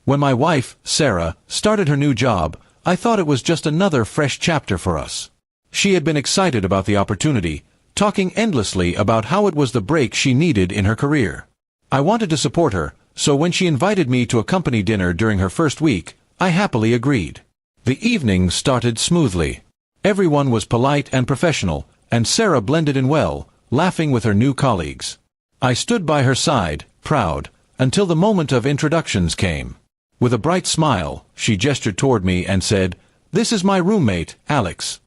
When my wife, Sarah, started her new job, I thought it was just another fresh chapter for us. She had been excited about the opportunity, talking endlessly about how it was the break she needed in her career. I wanted to support her, so when she invited me to a company dinner during her first week, I happily agreed. The evening started smoothly. Everyone was polite and professional, and Sarah blended in well, laughing with her new colleagues. I stood by her side, proud, until the moment of introductions came. With a bright smile, she gestured toward me and said, "This is my roommate, Alex."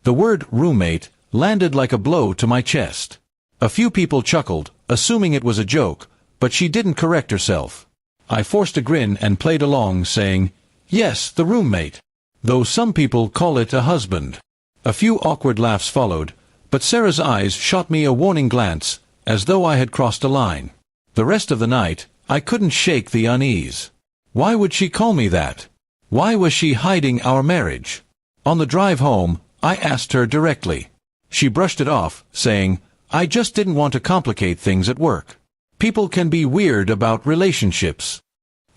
The word roommate landed like a blow to my chest. A few people chuckled, assuming it was a joke, but she didn't correct herself. I forced a grin and played along, saying, "Yes, the roommate. Though some people call it a husband." A few awkward laughs followed, but Sarah's eyes shot me a warning glance, as though I had crossed a line. The rest of the night, I couldn't shake the unease. Why would she call me that? Why was she hiding our marriage? On the drive home, I asked her directly. She brushed it off, saying, "I just didn't want to complicate things at work. People can be weird about relationships."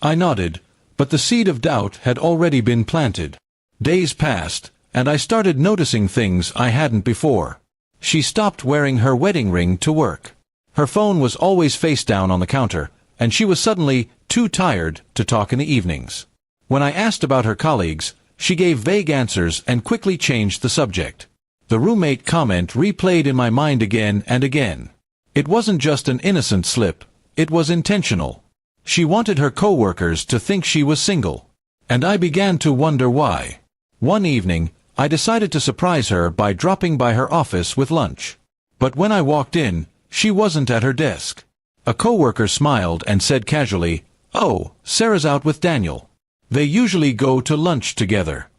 I nodded, but the seed of doubt had already been planted. Days passed, and I started noticing things I hadn't before. She stopped wearing her wedding ring to work. Her phone was always face down on the counter, and she was suddenly too tired to talk in the evenings. When I asked about her colleagues, she gave vague answers and quickly changed the subject. The roommate comment replayed in my mind again and again. It wasn't just an innocent slip, it was intentional. She wanted her coworkers to think she was single. And I began to wonder why. One evening, I decided to surprise her by dropping by her office with lunch. But when I walked in, she wasn't at her desk. A coworker smiled and said casually, "Oh, Sarah's out with Daniel. They usually go to lunch together."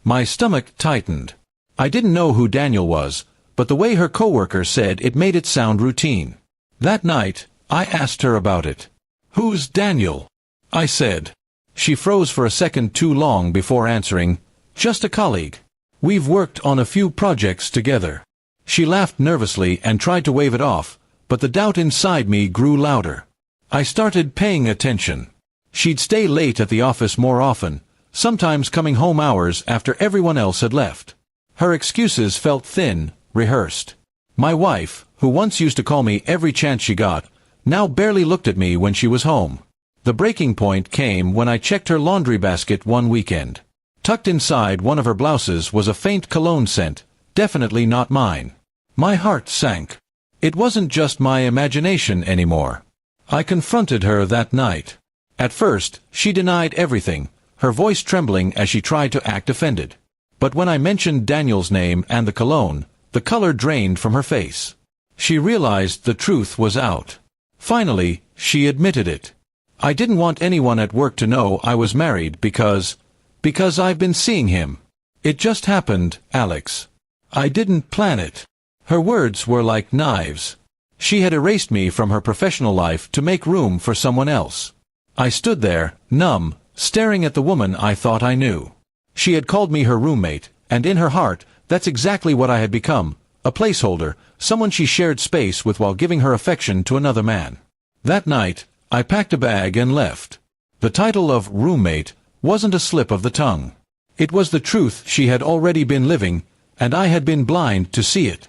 My stomach tightened. I didn't know who Daniel was, but the way her coworker said it made it sound routine. That night, I asked her about it. "Who's Daniel?" I said. She froze for a second too long before answering, "Just a colleague. We've worked on a few projects together." She laughed nervously and tried to wave it off, but the doubt inside me grew louder. I started paying attention. She'd stay late at the office more often, sometimes coming home hours after everyone else had left. Her excuses felt thin, rehearsed. My wife, who once used to call me every chance she got, now barely looked at me when she was home. The breaking point came when I checked her laundry basket one weekend. Tucked inside one of her blouses was a faint cologne scent, definitely not mine. My heart sank. It wasn't just my imagination anymore. I confronted her that night. At first, she denied everything, her voice trembling as she tried to act offended. But when I mentioned Daniel's name and the cologne, the color drained from her face. She realized the truth was out. Finally, she admitted it. "I didn't want anyone at work to know I was married because I've been seeing him. It just happened, Alex. I didn't plan it." Her words were like knives. She had erased me from her professional life to make room for someone else. I stood there, numb, staring at the woman I thought I knew. She had called me her roommate, and in her heart, that's exactly what I had become, a placeholder, someone she shared space with while giving her affection to another man. That night, I packed a bag and left. The title of roommate wasn't a slip of the tongue. It was the truth she had already been living, and I had been blind to see it.